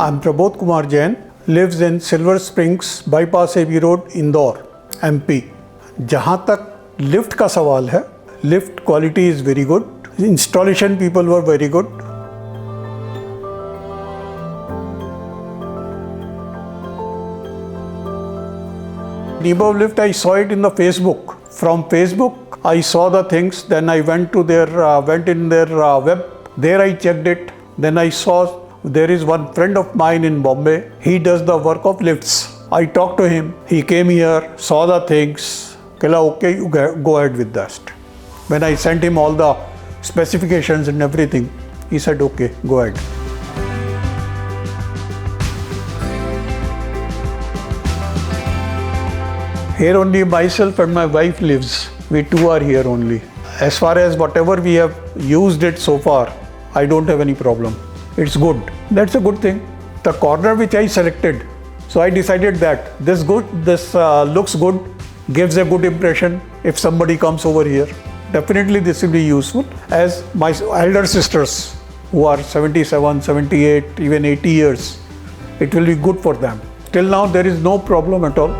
I'm Prabodh Kumar Jain, lives in Silver Springs, Bypass AB Road, Indore, MP. जहाँ तक lift का सवाल है, lift quality is very good, installation people were very good. Nibav lift, I saw it in the Facebook. From Facebook, I saw the things. Then I went in their web. There I checked it. Then I saw there is one friend of mine in Bombay. He does the work of lifts. I talked to him. He came here, saw the things. Kala, okay, you go ahead with that. When I sent him all the specifications and everything, he said, okay, go ahead. Here only myself and my wife lives. We two are here only. As far as whatever we have used it so far, I don't have any problem. It's good. That's a good thing. The corner which I selected, so I decided that this looks good, gives a good impression if somebody comes over here. Definitely this will be useful, as my elder sisters who are 77, 78, even 80 years, it will be good for them. Till now there is no problem at all.